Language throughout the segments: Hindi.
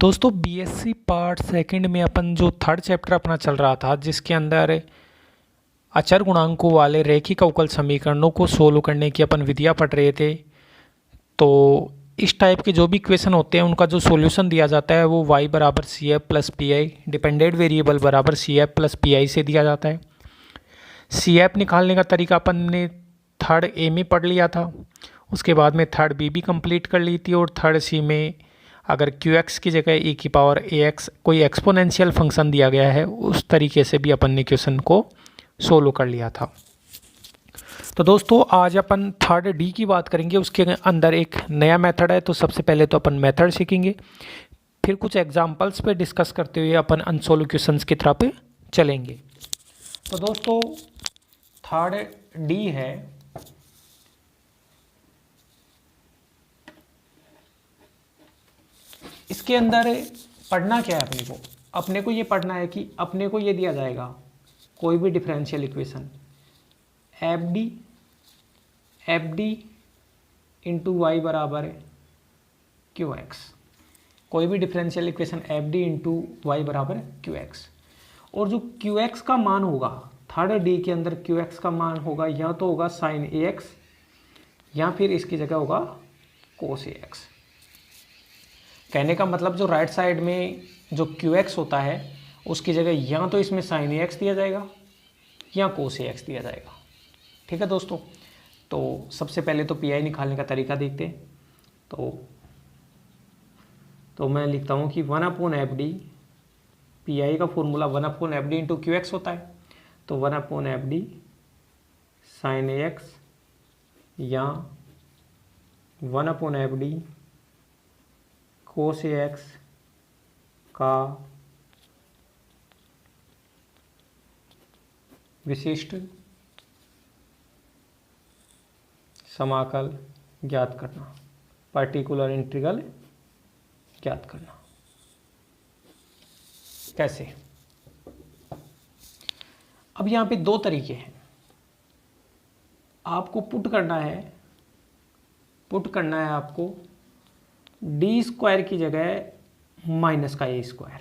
दोस्तों बीएससी पार्ट सेकंड में अपन जो थर्ड चैप्टर अपना चल रहा था जिसके अंदर अचर गुणांकों वाले रैखिक अवकल समीकरणों को सोल्व करने की अपन विधियाँ पढ़ रहे थे। तो इस टाइप के जो भी इक्वेशन होते हैं उनका जो सॉल्यूशन दिया जाता है वो y बराबर C F plus P I dependent variable बराबर C F plus P I से दिया जाता है। सी एफ निकालने का तरीका अपन ने थर्ड ए में पढ़ लिया था, उसके बाद में थर्ड बी भी कंप्लीट कर ली थी, और थर्ड सी में अगर क्यू एक्स की जगह e की पावर ए एक्स कोई एक्सपोनेंशियल फंक्शन दिया गया है उस तरीके से भी अपन ने क्वेश्चन को सोल्व कर लिया था। तो दोस्तों आज अपन थर्ड डी की बात करेंगे, उसके अंदर एक नया मेथड है। तो सबसे पहले तो अपन मेथड सीखेंगे, फिर कुछ एग्जांपल्स पे डिस्कस करते हुए अपन अनसोल्व क्वेश्चंस की तरफ चलेंगे। तो दोस्तों थर्ड डी है, इसके अंदर पढ़ना क्या है अपने को ये पढ़ना है कि अपने को ये दिया जाएगा कोई भी differential equation F D into Y बराबर क्यू एक्स, कोई भी differential equation F D into Y बराबर क्यू एक्स, और जो क्यू एक्स का मान होगा थर्ड डी के अंदर क्यू एक्स का मान होगा या तो होगा साइन ए एक्स या फिर इसकी जगह होगा कोस ए एक्स। कहने का मतलब जो राइट साइड में जो क्यू एक्स होता है उसकी जगह या तो इसमें साइन ए एक्स दिया जाएगा या कोस ए एक्स दिया जाएगा। ठीक है दोस्तों, तो सबसे पहले तो पी आई निकालने का तरीका देखते हैं। तो मैं लिखता हूँ कि 1/FD, पी आई का formula 1/FD into Q x होता है। तो 1/FD साइन ए एक्स या 1/FD कोस ए एक्स का विशिष्ट समाकल ज्ञात करना, पर्टिकुलर इंटीग्रल ज्ञात करना। कैसे? अब यहाँ पे दो तरीके हैं। आपको पुट करना है आपको डी स्क्वायर की जगह माइनस का ए स्क्वायर।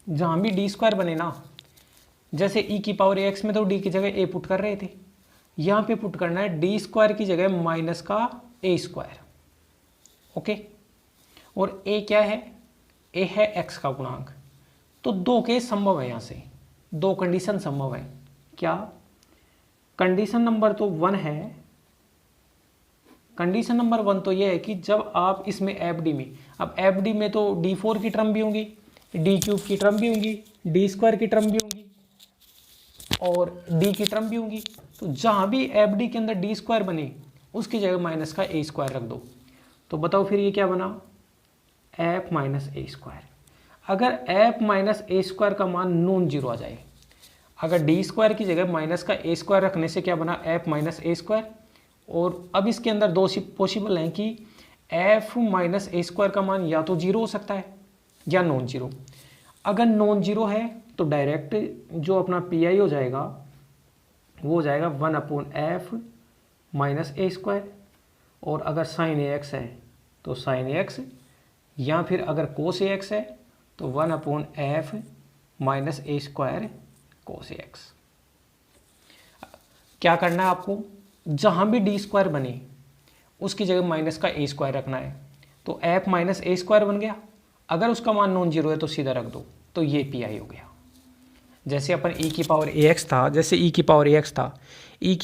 जहाँ भी डी स्क्वायर बने ना, जैसे ई की पावर ए एक्स में तो डी की जगह ए पुट कर रहे थे, यहाँ पे पुट करना है डी स्क्वायर की जगह माइनस का ए स्क्वायर। ओके, और ए क्या है? ए है एक्स का गुणांक। तो दो केस संभव है, यहाँ से दो कंडीशन संभव है। क्या? कंडीशन नंबर तो 1 है, कंडीशन नंबर 1 तो ये है कि जब आप इसमें एफ डी में, अब एफ डी में तो d4 की टर्म भी होंगी, d³ की टर्म भी होंगी, डी स्क्वायर की टर्म भी होंगी और डी की टर्म भी होंगी। तो जहाँ भी एफ डी के अंदर डी स्क्वायर बने उसकी जगह माइनस का ए स्क्वायर रख दो। तो बताओ फिर ये क्या बना? एफ माइनस ए स्क्वायर। अगर एफ माइनस ए स्क्वायर का मान नॉन जीरो आ जाए, अगर डी स्क्वायर की जगह माइनस का ए स्क्वायर रखने से क्या बना? एफ माइनस ए स्क्वायर। और अब इसके अंदर दो पॉसिबल हैं कि एफ माइनस ए स्क्वायर का मान या तो जीरो हो सकता है या नॉन जीरो। अगर नॉन जीरो है तो डायरेक्ट जो अपना पी आई हो जाएगा वो हो जाएगा 1/f माइनस ए स्क्वायर, और अगर साइन ए एक्स है तो साइन ए एक्स, या फिर अगर कोस ए एक्स है तो 1/f माइनस ए स्क्वायर कोस ए एक्स। क्या करना है आपको? जहाँ भी डी स्क्वायर बने उसकी जगह माइनस का ए स्क्वायर रखना है। तो एफ माइनस ए स्क्वायर बन गया, अगर उसका मान नॉन जीरो है तो सीधा रख दो, तो ये पी आई हो गया। जैसे अपन e की पावर ए एक्स था, e की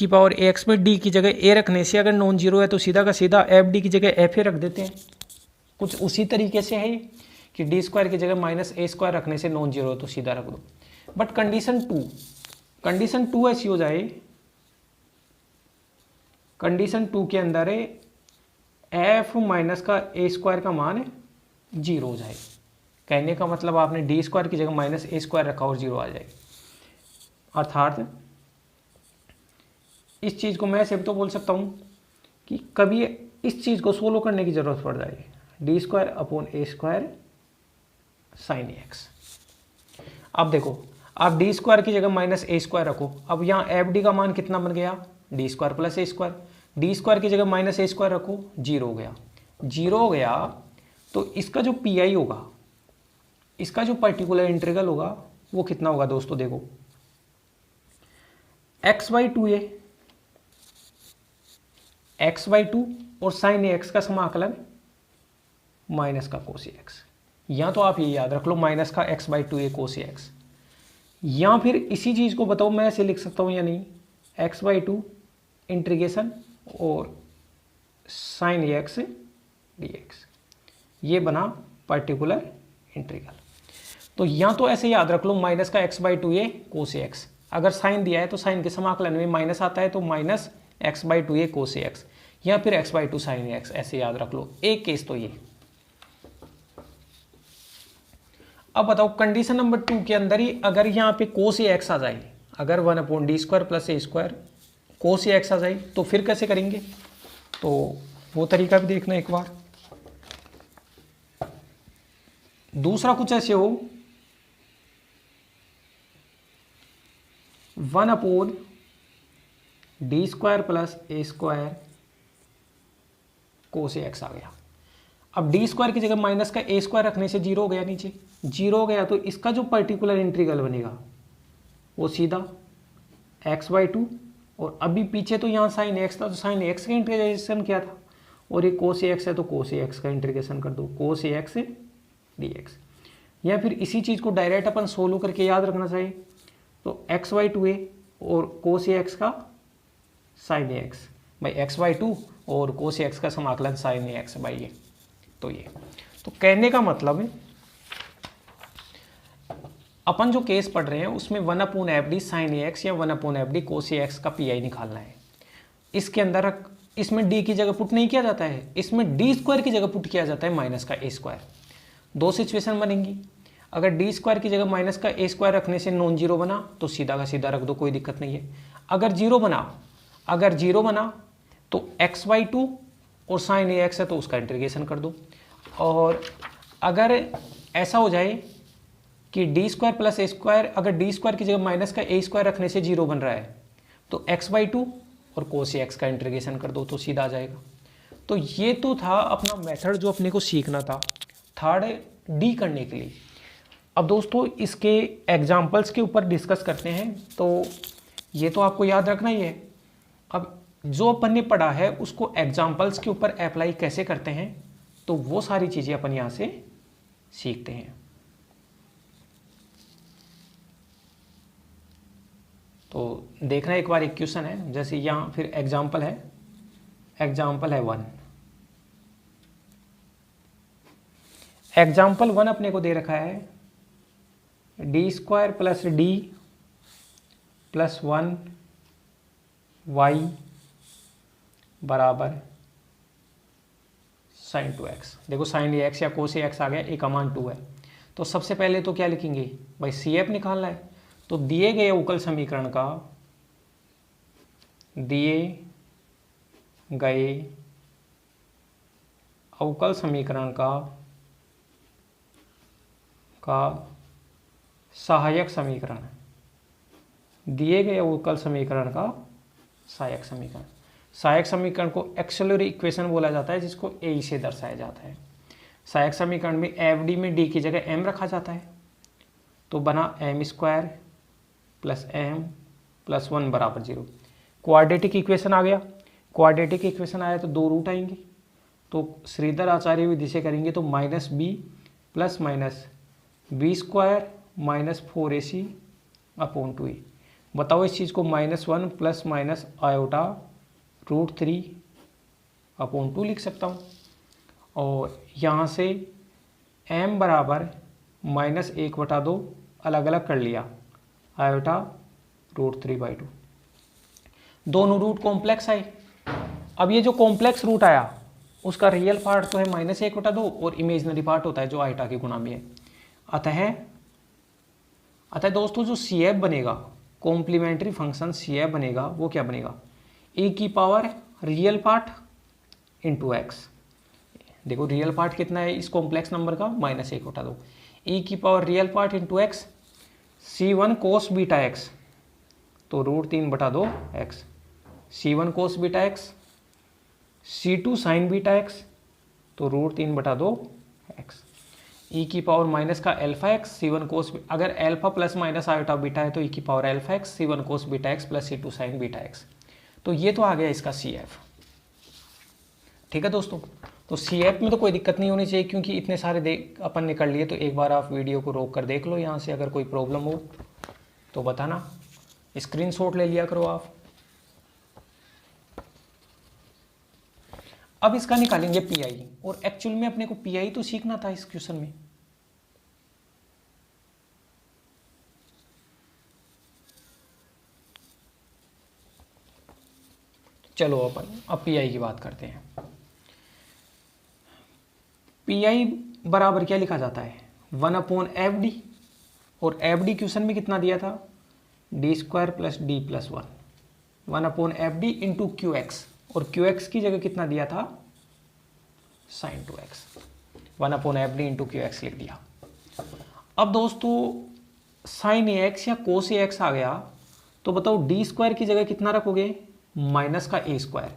पावर ए एक्स में d की जगह a रखने से अगर नॉन जीरो है तो सीधा का सीधा एफ डी की जगह एफ ए रख देते हैं। कुछ उसी तरीके से है कि डी स्क्वायर की जगह माइनस ए स्क्वायर रखने से नॉन जीरो है तो सीधा रख दो। बट कंडीशन टू ऐसी हो जाए, कंडीशन 2 के अंदर एफ माइनस का ए स्क्वायर का मान जीरो हो जाए। कहने का मतलब आपने डी स्क्वायर की जगह माइनस ए स्क्वायर रखा और जीरो आ जाए। अर्थात इस चीज़ को मैं ऐसे तो बोल सकता हूँ कि कभी इस चीज़ को सोल्व करने की ज़रूरत पड़ जाए, डी स्क्वायर अपॉन ए स्क्वायर साइन ए एक्स। अब देखो, आप डी स्क्वायर की जगह माइनस ए स्क्वायर रखो। अब यहाँ एफ डी का मान कितना बन गया? डी स्क्वायर प्लस ए स्क्वायर। डी स्क्वायर की जगह माइनस ए स्क्वायर रखो, जीरो हो गया। तो इसका जो पी आई होगा इसका जो पर्टिकुलर इंटीग्रल होगा वो कितना होगा दोस्तों, देखो x/2a x/2 और साइन एक्स का समाकलन माइनस का कोस एक्स, या तो आप ये याद रख लो माइनस का x/2a कोस एक्स, या फिर इसी चीज़ को बताओ मैं ऐसे लिख सकता हूँ या नहीं, x/2 इंटीग्रेशन और साइन एक्स dx, ये बना पर्टिकुलर इंटीग्रल। तो या तो ऐसे याद रख लो माइनस का x/2a कोस एक्स, अगर साइन दिया है तो साइन के समाकलन में माइनस आता है तो माइनस x/2a कोस एक्स, या फिर x/2 साइन एक्स, ऐसे याद रख लो। एक केस तो ये। अब बताओ कंडीशन नंबर 2 के अंदर ही अगर यहाँ पे कोस एक्स आ जाए, अगर 1/d² + a² कोस एक्स आ जाए तो फिर कैसे करेंगे, तो वो तरीका भी देखना एक बार। दूसरा कुछ ऐसे हो 1/d² + a² कोस एक्स आ गया। अब d² की जगह माइनस का a² रखने से 0 हो गया, नीचे 0 हो गया, तो इसका जो पर्टिकुलर इंटीग्रल बनेगा वो सीधा x/2, और अभी पीछे तो यहाँ साइन एक्स था तो साइन एक्स का इंटीग्रेशन क्या था, और ये कोस एक्स है तो कोस एक्स का इंटीग्रेशन कर दो, कोस एक्स dx। या फिर इसी चीज़ को डायरेक्ट अपन सोल्व करके याद रखना चाहिए, तो x/2a और कोस एक्स का साइन एक्स बाई x/2 और कोस एक्स का समाकलन साइन एक्स बाई ये। तो ये तो कहने का मतलब है अपन जो केस पढ़ रहे हैं उसमें 1/fd साइन एक्स या 1/fd कोस एक्स का पीआई निकालना है। इसके अंदर इसमें d की जगह पुट नहीं किया जाता है, इसमें d² की जगह पुट किया जाता है माइनस का a²। दो सिचुएशन बनेंगी, अगर d² की जगह माइनस का a² रखने से नॉन जीरो बना तो सीधा का सीधा रख दो, कोई दिक्कत नहीं है। अगर जीरो बना तो x/2 और साइन एक्स है तो उसका इंटीग्रेशन कर दो। और अगर ऐसा हो जाए कि d² + a², अगर d² की जगह माइनस का a² रखने से 0 बन रहा है तो x/2 और कोस एक्स का इंटीग्रेशन कर दो तो सीधा आ जाएगा। तो ये तो था अपना मेथड जो अपने को सीखना था थर्ड डी करने के लिए। अब दोस्तों इसके एग्जाम्पल्स के ऊपर डिस्कस करते हैं, तो ये तो आपको याद रखना ही है। अब जो अपन ने पढ़ा है उसको एग्जाम्पल्स के ऊपर अप्लाई कैसे करते हैं, तो वो सारी चीज़ें अपन यहाँ से सीखते हैं। तो देखना एक बार, एक क्वेश्चन है, जैसे यहाँ फिर एग्जाम्पल है 1। एग्जाम्पल 1 अपने को दे रखा है d² + d + 1 y बराबर sin 2x। देखो sin x या cos x आ गया, a का मान 2 है। तो सबसे पहले तो क्या लिखेंगे भाई, CF निकालना है। तो दिए गए अवकल समीकरण का सहायक समीकरण, सहायक समीकरण को एक्सिलरी इक्वेशन बोला जाता है, जिसको ए से दर्शाया जाता है। सहायक समीकरण में एफडी में डी की जगह एम रखा जाता है, तो बना m² + m + 1 बराबर 0। क्वाड्रेटिक इक्वेशन आ गया, क्वाड्रेटिक इक्वेशन आया तो दो रूट आएंगे, तो श्रीधर आचार्य विधि से करेंगे तो -b + -b² - 4ac/2a। बताओ इस चीज़ को -1 ± आयोटा √3/2 लिख सकता हूँ। और यहाँ से m बराबर -1/2 अलग अलग कर लिया, आयोटा √3/2। दोनों रूट कॉम्प्लेक्स आए। अब ये जो कॉम्प्लेक्स रूट आया उसका रियल पार्ट तो है -1/2 और इमेजनरी पार्ट होता है जो आयोटा के गुणा में है। अतः दोस्तों जो CF बनेगा, कॉम्प्लीमेंट्री फंक्शन CF बनेगा, वो क्या बनेगा, e की power real part into x. देखो रियल पार्ट कितना है इस कॉम्प्लेक्स नंबर का, -1/2, e की power real part into x, C1 cos beta x तो √3/2 x, C1 cos beta x, C2 sin beta x तो √3/2 x। ई की पावर माइनस का अल्फा एक्स सी वन कोस, अगर alpha plus minus iota beta है तो ई की पावर अल्फा एक्स सी one cos beta x plus C two sine beta x. तो ये तो आ गया इसका सी एफ। ठीक है दोस्तों, तो सी एफ में तो कोई दिक्कत नहीं होनी चाहिए क्योंकि इतने सारे देख अपन ने कर लिए। तो एक बार आप वीडियो को रोक कर देख लो यहाँ से, अगर कोई प्रॉब्लम हो तो बताना, स्क्रीनशॉट ले लिया करो आप। अब इसका निकालेंगे पीआई, और एक्चुअल में अपने को पीआई तो सीखना था इस क्वेश्चन में। चलो अपन अब पीआई की बात करते हैं। पीआई बराबर क्या लिखा जाता है, 1/एफ डी, और एफ डी क्वेश्चन में कितना दिया था, D square plus D plus 1, 1/एफ डी इंटू क्यू एक्स, और क्यू एक्स की जगह कितना दिया था, साइन 2x, 1/एफ डी इंटू क्यू एक्स लिख दिया। अब दोस्तों साइन ए एक्स या कोस ए एक्स आ गया, तो बताओ डी स्क्वायर की जगह कितना रखोगे, माइनस का ए स्क्वायर,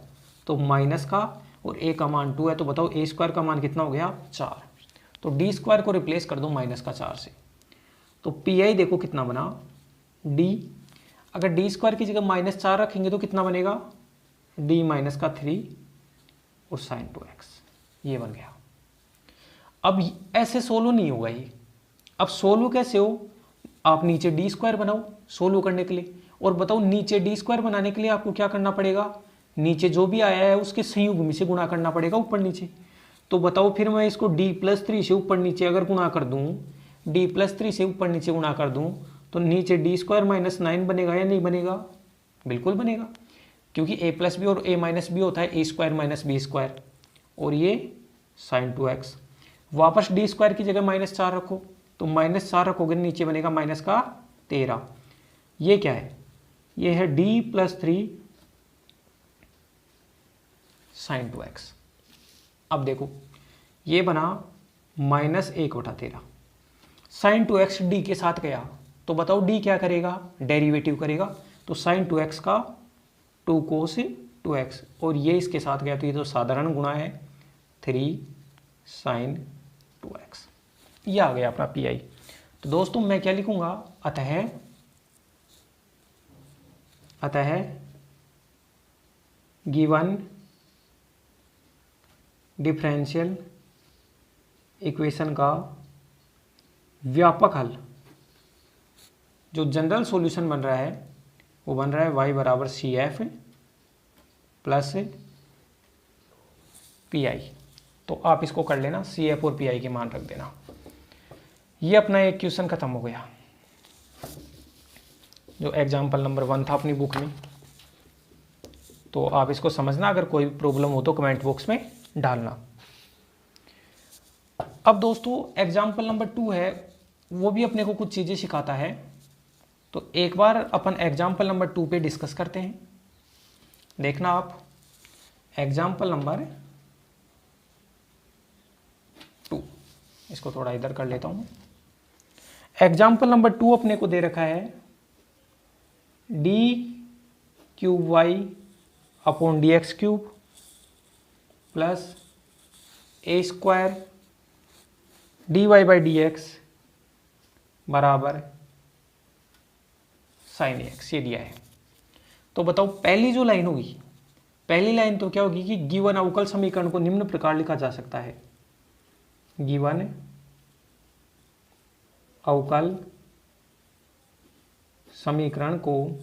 तो माइनस का, और ए का मान 2 है, तो बताओ ए स्क्वायर का मान कितना हो गया, 4। तो डी स्क्वायर को रिप्लेस कर दो माइनस का 4 से, तो पी आई देखो कितना बना, डी, अगर डी स्क्वायर की जगह -4 रखेंगे तो कितना बनेगा, डी माइनस का 3 और साइन 2x, ये बन गया। अब ऐसे सोल्व नहीं होगा ये। अब सोल्व कैसे हो, आप नीचे डी स्क्वायर बनाओ सोल्व करने के लिए, और बताओ नीचे डी स्क्वायर बनाने के लिए आपको क्या करना पड़ेगा, नीचे जो भी आया है उसके संयुग्म से गुणा करना पड़ेगा ऊपर नीचे। तो बताओ फिर मैं इसको d+3 से ऊपर नीचे अगर गुणा कर दूं, d+3 से ऊपर नीचे गुणा कर दूं, तो नीचे डी स्क्वायर -9 बनेगा या नहीं बनेगा, बिल्कुल बनेगा, क्योंकि a प्लस बी और a माइनस बी होता है a square minus B square, और ये साइन 2x। वापस डी स्क्वायर की जगह -4 रखो, तो -4 रखोगे नीचे बनेगा माइनस का 13। ये क्या है, ये है d+3 साइन 2x। अब देखो ये बना -1/13, साइन 2x डी के साथ गया, तो बताओ डी क्या करेगा, डेरिवेटिव करेगा, तो साइन 2x का 2 कोस 2x, और ये इसके साथ गया तो ये तो साधारण गुणा है 3 साइन 2x, ये आ गया अपना पी आई। तो दोस्तों मैं क्या लिखूंगा, अतः गिवन डिफरेंशियल इक्वेशन का व्यापक हल, जो जनरल सॉल्यूशन बन रहा है वो बन रहा है y बराबर C F plus P I. तो आप इसको कर लेना, सी एफ और पी आई के मान रख देना। ये अपना एक क्वेश्चन खत्म हो गया, जो एग्जाम्पल नंबर 1 था अपनी बुक में। तो आप इसको समझना, अगर कोई प्रॉब्लम हो तो कमेंट बॉक्स में डालना। अब दोस्तों एग्जाम्पल नंबर 2 है, वो भी अपने को कुछ चीज़ें सिखाता है। तो एक बार अपन एग्जाम्पल नंबर 2 पे डिस्कस करते हैं। देखना आप, एग्जाम्पल नंबर 2, इसको थोड़ा इधर कर लेता हूँ। एग्जाम्पल नंबर 2 अपने को दे रखा है d³y/dx³ प्लस a² dy/dx बराबर साइन x, ये दिया है। तो बताओ पहली जो लाइन होगी, पहली लाइन तो क्या होगी कि गिवन अवकल समीकरण को निम्न प्रकार लिखा जा सकता है, गिवन अवकल समीकरण को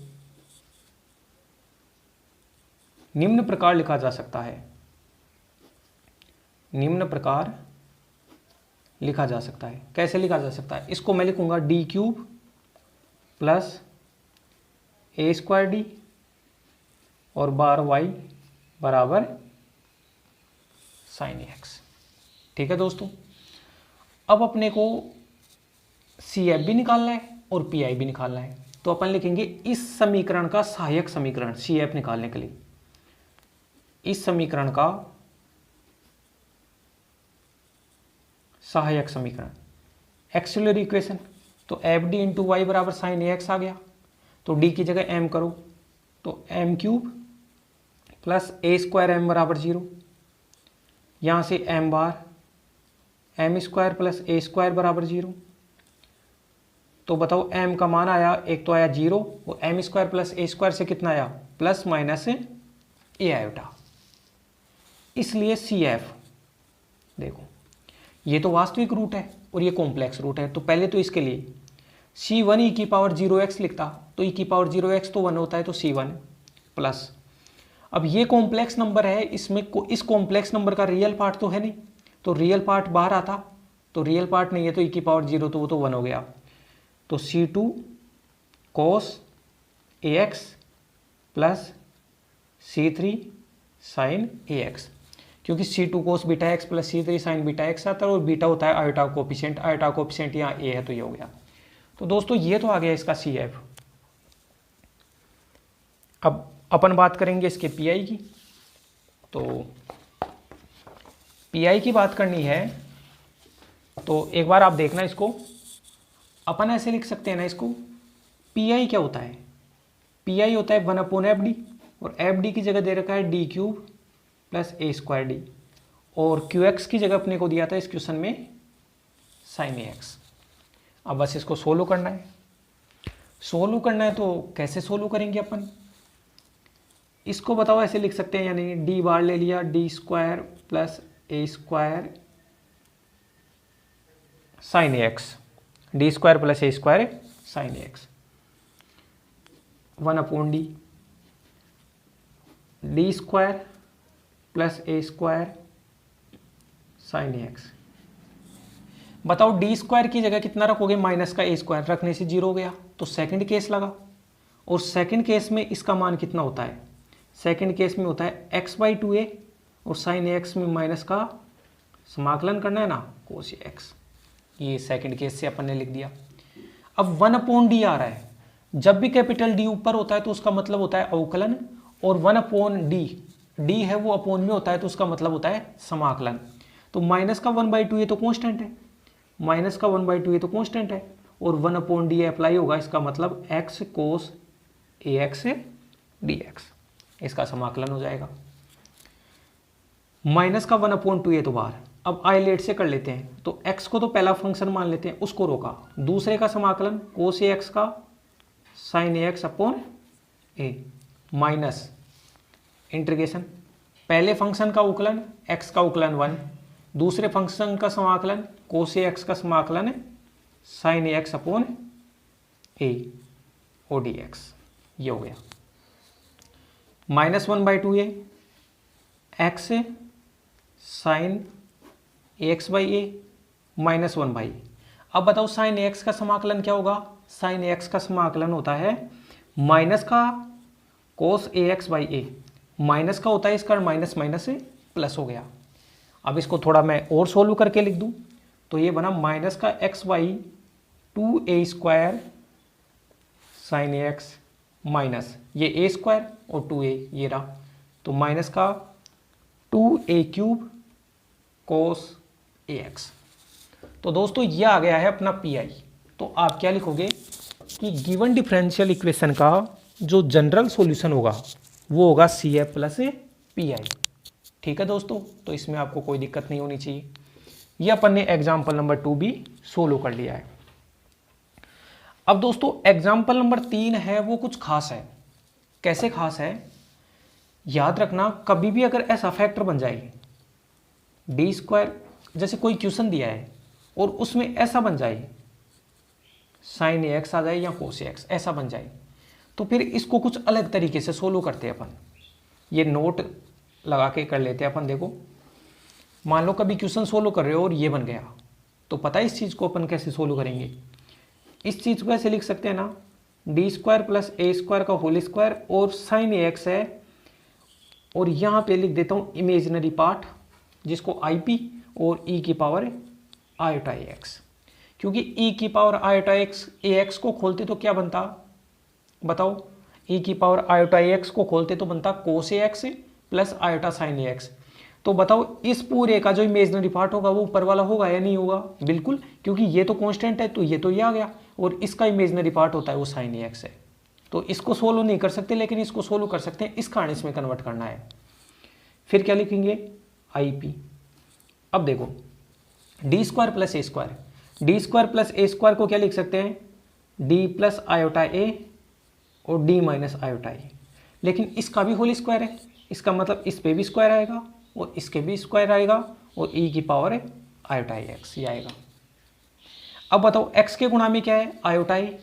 निम्न प्रकार लिखा जा सकता है, निम्न प्रकार लिखा जा सकता है। कैसे लिखा जा सकता है, इसको मैं लिखूंगा d³ प्लस a² और बार y बराबर साइन x। ठीक है दोस्तों, अब अपने को सी एफ भी निकालना है और पी आई भी निकालना है। तो अपन लिखेंगे इस समीकरण का सहायक समीकरण, सी एफ निकालने के लिए इस समीकरण का सहायक समीकरण, एक्सिलरी इक्वेशन। तो एफ डी इंटू वाई बराबर साइन ए एक्स आ गया, तो डी की जगह एम करो, तो m³ प्लस a² m बराबर 0, यहाँ से m बार एम स्क्वायर प्लस ए स्क्वायर बराबर 0। तो बताओ एम का मान आया, एक तो आया 0 और एम स्क्वायर प्लस ए स्क्वायर से कितना आया, प्लस माइनस ए आयोटा। इसलिए सी एफ, देखो ये तो वास्तविक रूट है और ये कॉम्प्लेक्स रूट है। तो पहले तो इसके लिए c1 ई की पावर 0x लिखता, तो ई की पावर 0x तो 1 होता है, तो c1 प्लस, अब ये कॉम्प्लेक्स नंबर है, इसमें इस कॉम्प्लेक्स नंबर का रियल पार्ट तो है नहीं, तो रियल पार्ट बाहर आता, तो रियल पार्ट नहीं है तो ई की पावर 0 तो वो तो 1 हो गया। तो c2 cos ax plus c3 sin ax, क्योंकि c2 cos beta x plus c3 sin beta x आता है और बीटा होता है आयोटा कोफिशिएंट, आयोटा कोफिशिएंट यहाँ a है तो ये हो गया। तो दोस्तों ये तो आ गया इसका सी एफ। अब अपन बात करेंगे इसके पी आई की। तो पी आई की बात करनी है तो एक बार आप देखना इसको, अपन ऐसे लिख सकते हैं ना इसको, पी आई क्या होता है, पी आई होता है 1/fd और एफ डी की जगह दे रखा है d³ प्लस ए स्क्वायर डी, और क्यू एक्स की जगह अपने को दिया था इस क्वेश्चन में साइन ए एक्स। अब बस इसको सोल्व करना है। सोल्व करना है तो कैसे सोल्व करेंगे अपन, इसको बताओ ऐसे लिख सकते हैं, यानी डी बार ले लिया, d² प्लस ए स्क्वायर साइन ए एक्स, d² प्लस ए स्क्वायर साइन ए एक्स 1/d, d² प्लस ए स्क्वायर साइन ए एक्स। बताओ d² की जगह कितना रखोगे, माइनस का ए स्क्वायर, रखने से 0 हो गया, तो सेकंड केस लगा, और सेकंड केस में इसका मान कितना होता है, सेकंड केस में होता है x/2a और साइन ए एक्स में माइनस का समाकलन करना है ना, कोस एक्स। ये सेकंड केस से अपन ने लिख दिया। अब 1/d आ रहा है, जब भी कैपिटल डी ऊपर होता है तो उसका मतलब होता है अवकलन, और 1/d, डी है वो अपोन में होता है तो उसका मतलब होता है समाकलन। तो माइनस का 1/2 ये तो कांस्टेंट है, माइनस का 1/2 ये तो कांस्टेंट है, और 1/d अप्लाई होगा, इसका मतलब x cos ax dx, इसका समाकलन हो जाएगा। माइनस का 1/2 ये तो बाहर। अब आइलेट से कर लेते हैं, तो x को तो पहला फंक्शन मान लेते हैं, उसको रोका, दूसरे का समाकलन cos ax का sin ax upon a minus integration, पहले फंक्शन का उकलन x का उकलन 1, दूसरे फंक्शन का समाकलन cos ax का समाकलन sin ax अपॉन a ओ dx, ये हो गया। Minus 1/2a x sine ax by a minus 1/a। अब बताओ साइन ax का समाकलन क्या होगा, साइन ax का समाकलन होता है माइनस का cos ax by a, minus का होता है इसका माइनस माइनस से प्लस हो गया। अब इसको थोड़ा मैं और सोल्व करके लिख दूं, तो ये बना माइनस का x/2a² साइन ax माइनस ये a² और 2a ये रहा, तो माइनस का 2a³ cos ax। तो दोस्तों ये आ गया है अपना पी आई। तो आप क्या लिखोगे कि गिवन डिफरेंशियल इक्वेशन का जो जनरल सॉल्यूशन होगा वो होगा C F plus P I. ठीक है दोस्तों, तो इसमें आपको कोई दिक्कत नहीं होनी चाहिए। ये अपन ने एग्जाम्पल नंबर 2 भी सोल्व कर लिया है। अब दोस्तों एग्जाम्पल नंबर 3 है वो कुछ खास है। कैसे खास है, याद रखना, कभी भी अगर ऐसा फैक्टर बन जाए d², जैसे कोई क्वेश्चन दिया है और उसमें ऐसा बन जाए साइन ax आ जाए या cos ax ऐसा बन जाए, तो फिर इसको कुछ अलग तरीके से सोल्व करते हैं अपन। ये नोट लगा के कर लेते हैं अपन। देखो मान लो कभी क्वेश्चन सोल्व कर रहे हो और ये बन गया, तो पता है इस चीज़ को अपन कैसे सोल्व करेंगे। इस चीज़ को ऐसे लिख सकते हैं ना, d² प्लस a² का होल स्क्वायर और साइन ax है, और यहाँ पे लिख देता हूँ इमेजिनरी पार्ट जिसको ip और e की पावर आयोटा ax, क्योंकि e की पावर आयोटा ax को खोलते तो क्या बनता बताओ, e की पावर आयोटा ax को खोलते तो बनता cos ax plus iota sine ax। तो बताओ इस पूरे का जो इमेजिनरी पार्ट होगा वो ऊपर वाला होगा या नहीं होगा, बिल्कुल, क्योंकि ये तो कांस्टेंट है तो ये तो ये आ गया, और इसका इमेजिनरी पार्ट होता है वो साइन ax है। तो इसको सोल्व नहीं कर सकते, लेकिन इसको सोल्व कर सकते हैं, इसका इसमें कन्वर्ट करना है। फिर क्या लिखेंगे, IP। अब देखो डी स्क्वायर प्लस ए स्क्वायर, डी स्क्वायर प्लस ए स्क्वायर को क्या लिख सकते हैं, डी प्लस आयोटा ए और डी माइनस आयोटा ए, लेकिन इसका भी होल स्क्वायर है, इसका मतलब इस पे भी स्क्वायर आएगा और इसके भी स्क्वायर आएगा और ई की पावर आयोटा एक्स ये आएगा। अब बताओ एक्स के गुणा में क्या है, आयोटा ए,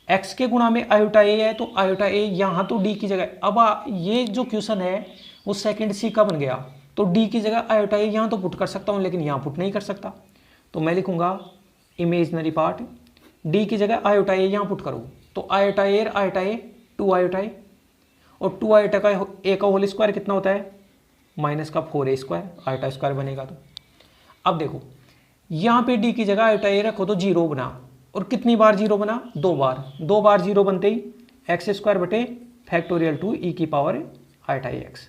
एक्स के गुणा में आयोटा ए है तो आयोटा ए यहाँ तो डी की जगह, अब ये जो क्वेश्चन है वो सेकंड सी का बन गया, तो डी की जगह आयोटा ए यहाँ तो पुट कर सकता हूँ लेकिन यहाँ पुट नहीं कर सकता, तो मैं लिखूंगा इमेजनरी पार्ट, डी की जगह आयोटा ए यहाँ पुट करो तो आयोटा ए 2 आयोटा ए और 2 आयोटा का ए का होल स्क्वायर कितना होता है, माइनस का 4a स्क्वायर, आयोटा स्क्वायर बनेगा। तो अब देखो यहाँ पे डी की जगह आयोटा ए रखो तो 0 बना, और कितनी बार 0 बना, 2 बार, 2 बार 0 बनते ही एक्स स्क्वायर बटे फैक्टोरियल 2 ई की पावर आयोटा एक्स,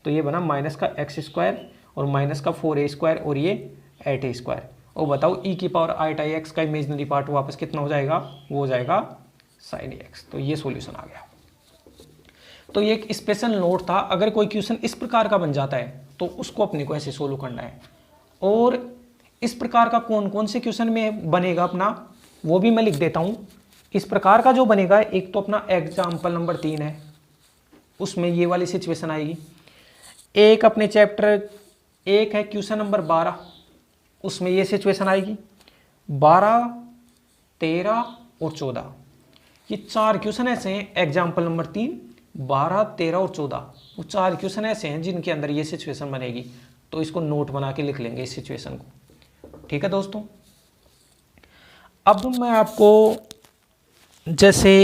तो ये बना माइनस का एक्स स्क्वायर और माइनस का 4a स्क्वायर और ये 8a स्क्वायर, और बताओ ई की पावर आयोटा एक्स का इमेजनरी पार्ट वापस कितना हो जाएगा, वो हो जाएगा साइन एक्स। तो ये सॉल्यूशन आ गया। तो ये एक स्पेशल नोट था, अगर कोई क्वेश्चन इस प्रकार का बन जाता है तो उसको अपने को ऐसे सोल्व करना है, और इस प्रकार का कौन कौन से क्वेश्चन में बनेगा अपना वो भी मैं लिख देता हूँ। इस प्रकार का जो बनेगा, एक तो अपना एग्जाम्पल नंबर 3 है, उसमें ये वाली सिचुएशन आएगी। एक अपने चैप्टर 1 है क्वेश्चन नंबर 12, उसमें ये सिचुएशन आएगी। 12, 13 और 14 ये 4 क्वेश्चन ऐसे हैं, एग्जाम्पल नंबर 3, 12, 13 और 14 वो 4 क्वेश्चन ऐसे हैं जिनके अंदर ये सिचुएशन बनेगी, तो इसको नोट बना के लिख लेंगे इस सिचुएशन को। ठीक है दोस्तों, अब मैं आपको जैसे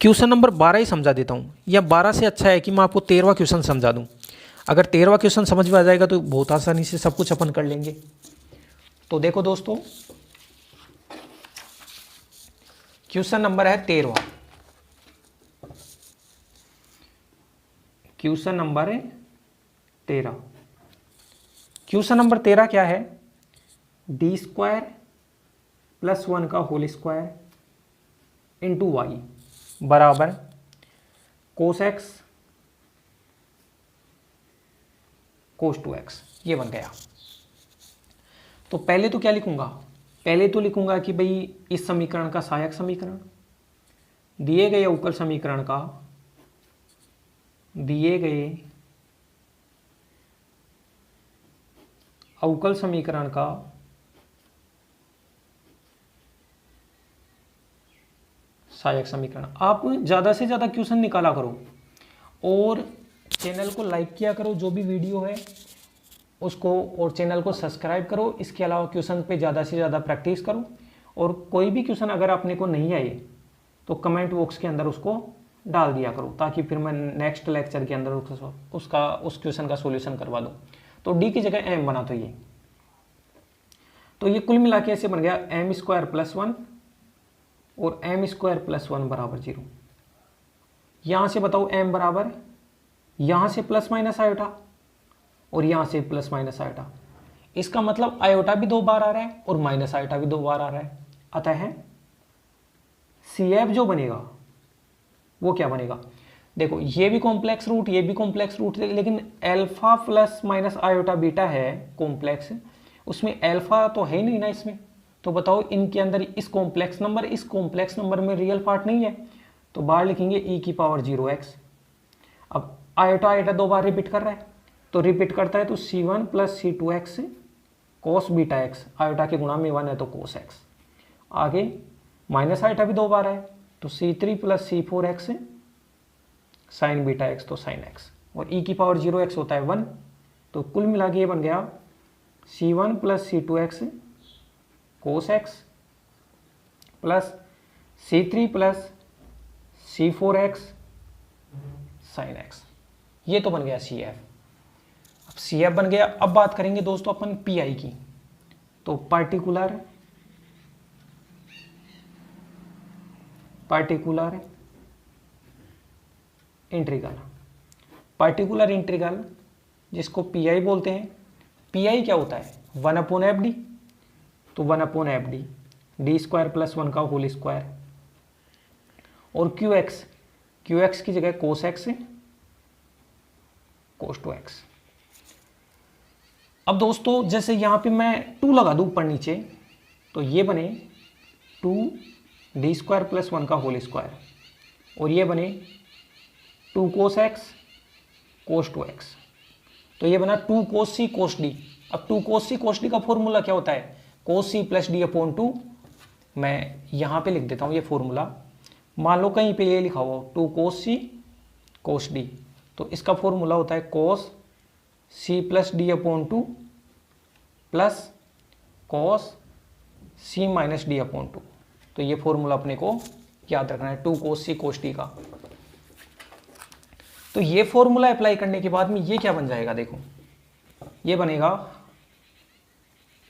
क्वेश्चन नंबर 12 ही समझा देता हूँ, या 12 से अच्छा है कि मैं आपको 13वां क्वेश्चन समझा दूँ। अगर 13वां क्वेश्चन समझ में आ जाएगा तो बहुत आसानी से सब कुछ अपन कर लेंगे। तो देखो दोस्तों, क्वेश्चन नंबर है 13वां, क्वेश्चन नंबर 13। क्वेश्चन नंबर 13 क्या है, डी स्क्वायर प्लस 1 का होल स्क्वायर इंटू वाई बराबर कोस एक्स कोस 2x, ये बन गया। तो पहले तो क्या लिखूंगा, पहले तो लिखूंगा कि भाई इस समीकरण का सहायक समीकरण, दिए गए अवकल समीकरण का, दिए गए अवकल समीकरण का सहायक समीकरण। आप ज़्यादा से ज़्यादा क्वेश्चन निकाला करो और चैनल को लाइक किया करो, जो भी वीडियो है उसको, और चैनल को सब्सक्राइब करो। इसके अलावा क्वेश्चन पे ज़्यादा से ज़्यादा प्रैक्टिस करो, और कोई भी क्वेश्चन अगर अपने को नहीं आए तो कमेंट बॉक्स के अंदर उसको डाल दिया करो, ताकि फिर मैं नेक्स्ट लेक्चर के अंदर उस क्वेश्चन का सॉल्यूशन करवा दूँ। तो डी की जगह एम बना, तो ये कुल मिला के ऐसे बन गया एम स्क्वायर प्लस 1 और एम स्क्वायर प्लस 1 बराबर 0। यहाँ से बताओ एम बराबर, यहाँ से प्लस माइनस आयोटा और यहाँ से प्लस माइनस आयोटा, इसका मतलब आयोटा भी 2 बार आ रहा है और माइनस आयोटा भी 2 बार आ रहा है। अतः सी एफ जो बनेगा वो क्या बनेगा, देखो ये भी कॉम्प्लेक्स रूट, ये भी कॉम्प्लेक्स रूट, लेकिन alpha plus minus iota beta है कॉम्प्लेक्स, उसमें अल्फा तो है ही नहीं ना इसमें। तो बताओ इनके अंदर इस कॉम्प्लेक्स नंबर में रियल पार्ट नहीं है, तो बाहर लिखेंगे e की पावर 0x। अब आयोटा आयोटा 2 बार रिपीट कर रहा है, तो रिपीट करता है तो c1 plus c2x cos beta x, iota के गुणा में 1 है तो कोस x। आगे माइनस आयोटा भी 2 बार है तो c3 plus c4x sign beta x, तो साइन x, और e की पावर 0x होता है 1, तो कुल मिला के ये बन गया c1 plus c2x cos x plus c3 plus c4x sine x। ये तो बन गया CF। अब CF बन गया, अब बात करेंगे दोस्तों अपन PI की। तो पार्टिकुलर इंटीग्रल जिसको PI बोलते हैं। PI क्या होता है, 1/FD, तो 1/FD डी स्क्वायर प्लस 1 का होल स्क्वायर, और QX की जगह कोस x कोस 2x। अब दोस्तों जैसे यहाँ पे मैं 2 लगा दूँ ऊपर नीचे, तो ये बने 2d² + 1 का होल स्क्वायर, और ये बने 2 cos x cos 2x, तो ये बना 2 cos c cos d। अब 2 cos c cos d का फॉर्मूला क्या होता है, cos c + d/2। मैं यहाँ पे लिख देता हूँ ये फॉर्मूला, मान लो कहीं पे ये लिखा हुआ 2 cos c cos d, तो इसका फॉर्मूला होता है cos c + d/2 plus cos c - d/2। तो ये फॉर्मूला अपने को याद रखना है 2 cos c cos d का। तो ये फॉर्मूला अप्लाई करने के बाद में ये क्या बन जाएगा, देखो ये बनेगा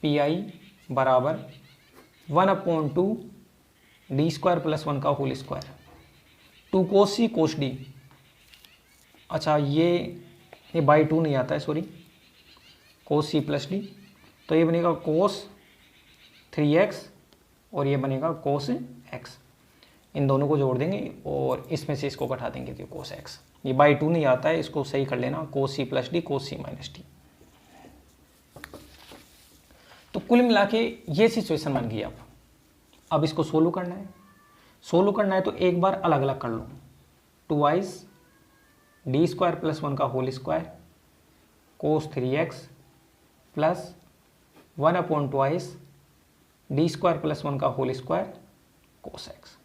pi बराबर 1/2 d² + 1 का whole square, 2 cos c cos d। अच्छा ये बाई 2 नहीं आता है, सॉरी, cos c + d, तो ये बनेगा cos 3x और ये बनेगा cos x। इन दोनों को जोड़ देंगे और इसमें से इसको घटा देंगे तो cos x। ये बाई 2 नहीं आता है, इसको सही कर लेना, cos c + d cos c - d। तो कुल मिला के ये सिचुएशन बन गई। अब इसको सोल्व करना है, तो एक बार अलग अलग कर लो, 2i's d² + 1 का whole square cos 3x plus 1/2i's d² + 1 का होल स्क्वायर cos x।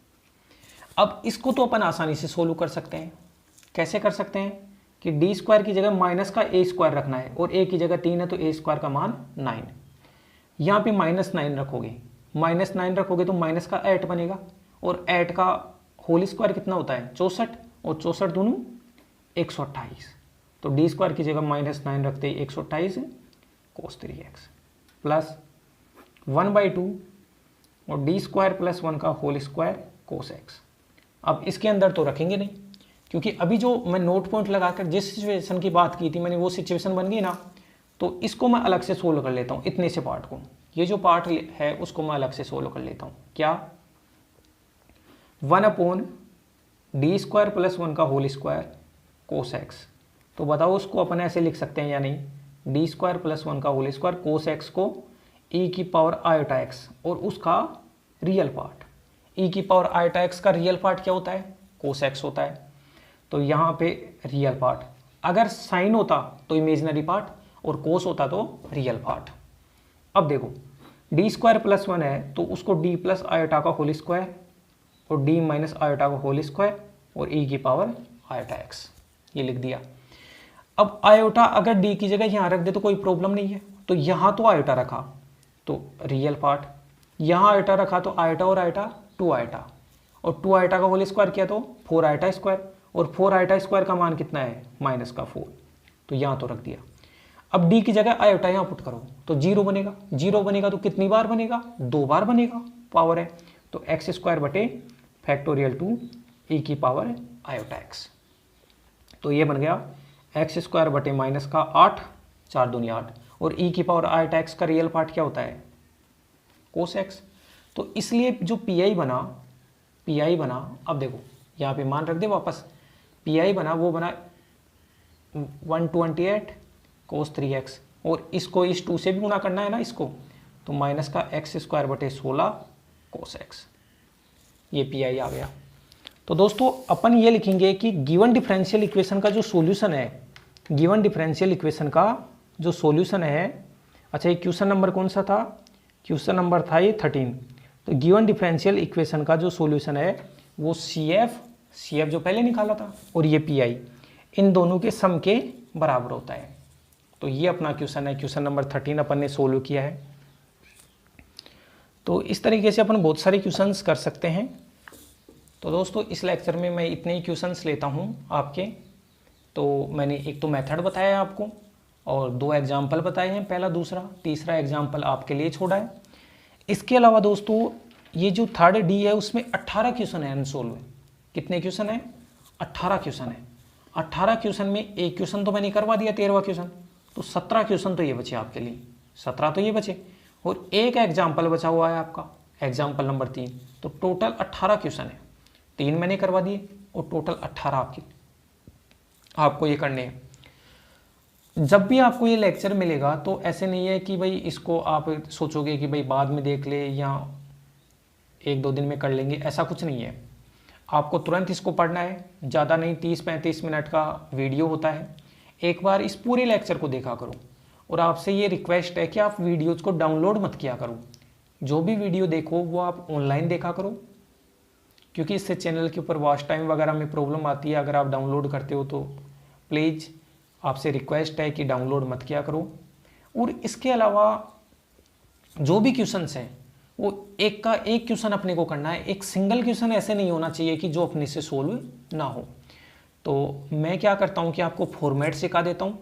अब इसको तो अपन आसानी से सोल्व कर सकते हैं। कैसे कर सकते हैं कि d² की जगह माइनस का a² रखना है, और a की जगह 3 है तो a² का मान 9। यहाँ पे -9 रखोगे, -9 रखोगे तो माइनस का 8 बनेगा, और 8 का होल स्क्वायर कितना होता है 64, और 64 दूनों 128। तो d² की जगह -9 रखते ही 128 cos 3x प्लस 1/2 और d² + 1 का होल स्क्वायर cos x। अब इसके अंदर तो रखेंगे नहीं, क्योंकि अभी जो मैं नोट पॉइंट लगाकर जिस सिचुएशन की बात की थी मैंने, वो सिचुएशन बन गई ना, तो इसको मैं अलग से सोल्व कर लेता हूँ। इतने से पार्ट को, ये जो पार्ट है उसको मैं अलग से सोल्व कर लेता हूँ। क्या, 1/d² + 1 का होल स्क्वायर cos x। तो बताओ उसको अपन ऐसे लिख सकते हैं या नहीं, d² + 1 का होल स्क्वायर cos x को e⁻iota x, और उसका रियल पार्ट, e⁻iota x का रियल पार्ट क्या होता है, cos x होता है। तो यहाँ पे रियल पार्ट, अगर साइन होता तो इमेजिनरी पार्ट, और cos होता तो रियल पार्ट। अब देखो d² + 1 है तो उसको d + iota का होल स्क्वायर और d - iota का होल स्क्वायर और e⁻iota x, ये लिख दिया। अब आयोटा अगर d की जगह यहाँ रख दे तो कोई प्रॉब्लम नहीं है, तो यहाँ तो आयोटा रखा तो रियल पार्ट, यहाँ आयोटा रखा तो आयोटा और आयोटा 2 आयोटा, और 2 आयोटा का होल स्क्वायर किया तो 4 आयोटा स्क्वायर, और 4 आयोटा स्क्वायर का मान कितना है -4, तो यहाँ तो रख दिया। अब d की जगह आयोटा यहाँ पुट करो तो 0 बनेगा, 0 बनेगा तो कितनी बार बनेगा, 2 बार बनेगा, पावर है तो x² बटे फैक्टोरियल 2 e⁻iota x। तो ये बन गया x² बटे माइनस का 8, 4 दूनी 8, और e⁻iota x का रियल पार्ट क्या होता है cos x। तो इसलिए जो pi बना, अब देखो यहाँ पे मान रख दे वापस, pi बना वो बना 128 cos 3x, और इसको इस 2 से भी गुणा करना है ना इसको, तो माइनस का x² बटे 16 cos x, ये pi आ गया। तो दोस्तों अपन ये लिखेंगे कि गिवन डिफरेंशियल इक्वेशन का जो सॉल्यूशन है, गिवन डिफरेंशियल इक्वेशन का जो सॉल्यूशन है, अच्छा ये क्वेश्चन नंबर कौन सा था, क्वेश्चन नंबर था ये 13। तो गिवन डिफरेंशियल इक्वेशन का जो सॉल्यूशन है वो CF जो पहले निकाला था और ये PI, इन दोनों के सम के बराबर होता है। तो ये अपना क्वेश्चन है, क्वेश्चन नंबर 13 अपन ने सोल्व किया है। तो इस तरीके से अपन बहुत सारे क्वेश्चंस कर सकते हैं। तो दोस्तों इस लेक्चर में मैं इतने ही क्वेश्चंस लेता हूँ आपके। तो मैंने एक तो मेथड बताया आपको और 2 एग्जाम्पल बताए हैं, पहला दूसरा, तीसरा एग्जाम्पल आपके लिए छोड़ा है। इसके अलावा दोस्तों ये जो थर्ड डी है उसमें 18 क्वेश्चन है अनसोल्व। कितने क्वेश्चन है, 18 क्वेश्चन है। 18 क्वेश्चन में एक क्वेश्चन तो मैंने करवा दिया, 13वां क्वेश्चन, तो 17 क्वेश्चन तो ये बचे आपके लिए, 17 तो ये बचे, और एक एग्जाम्पल बचा हुआ है आपका, एग्जाम्पल नंबर 3। तो टोटल 18 क्वेश्चन है, 3 मैंने करवा दिए और टोटल 18 आपको ये करने हैं। जब भी आपको ये लेक्चर मिलेगा तो ऐसे नहीं है कि भाई इसको आप सोचोगे कि भाई बाद में देख ले या 1-2 दिन में कर लेंगे, ऐसा कुछ नहीं है। आपको तुरंत इसको पढ़ना है, ज़्यादा नहीं, 30-35 मिनट का वीडियो होता है। एक बार इस पूरे लेक्चर को देखा करो और आपसे ये रिक्वेस्ट है कि आप वीडियोज़ को डाउनलोड मत किया करो। जो भी वीडियो देखो वो आप ऑनलाइन देखा करो, क्योंकि इससे चैनल के ऊपर वॉच टाइम वगैरह में प्रॉब्लम आती है। अगर आप डाउनलोड करते हो तो प्लीज़ आपसे रिक्वेस्ट है कि डाउनलोड मत किया करो। और इसके अलावा जो भी क्वेश्चंस हैं वो एक का एक क्वेश्चन अपने को करना है। एक सिंगल क्वेश्चन ऐसे नहीं होना चाहिए कि जो अपने से सोल्व ना हो। तो मैं क्या करता हूँ कि आपको फॉर्मेट सिखा देता हूँ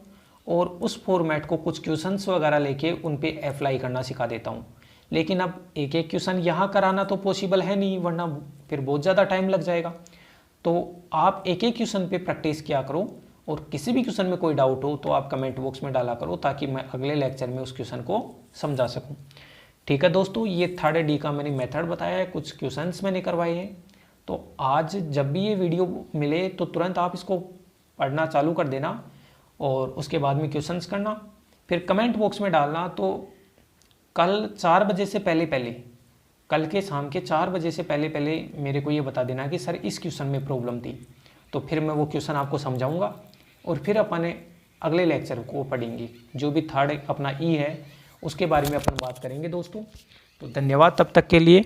और उस फॉर्मेट को कुछ क्वेश्चंस वगैरह लेके उन पे अप्लाई करना सिखा देता हूँ। लेकिन अब एक एक क्वेश्चन यहाँ कराना तो पॉसिबल है नहीं, वरना फिर बहुत ज़्यादा टाइम लग जाएगा। तो आप एक एक क्वेश्चन पे प्रैक्टिस किया करो और किसी भी क्वेश्चन में कोई डाउट हो तो आप कमेंट बॉक्स में डाला करो, ताकि मैं अगले लेक्चर में उस क्वेश्चन को समझा सकूं। ठीक है दोस्तों, ये 3rd डी का मैंने मेथड बताया है, कुछ क्वेश्चंस मैंने करवाए हैं। तो आज जब भी ये वीडियो मिले तो तुरंत आप इसको पढ़ना चालू कर देना और उसके बाद में क्वेश्चंस करना, फिर कमेंट बॉक्स में डालना। तो कल 4 बजे से पहले कल के शाम के 4 बजे से पहले मेरे को ये बता देना कि सर इस क्वेश्चन में प्रॉब्लम थी, तो फिर मैं वो क्वेश्चन आपको समझाऊंगा और फिर अपने अगले लेक्चर को पढ़ेंगे। जो भी 3rd अपना ई है उसके बारे में अपन बात करेंगे दोस्तों। तो धन्यवाद तब तक के लिए।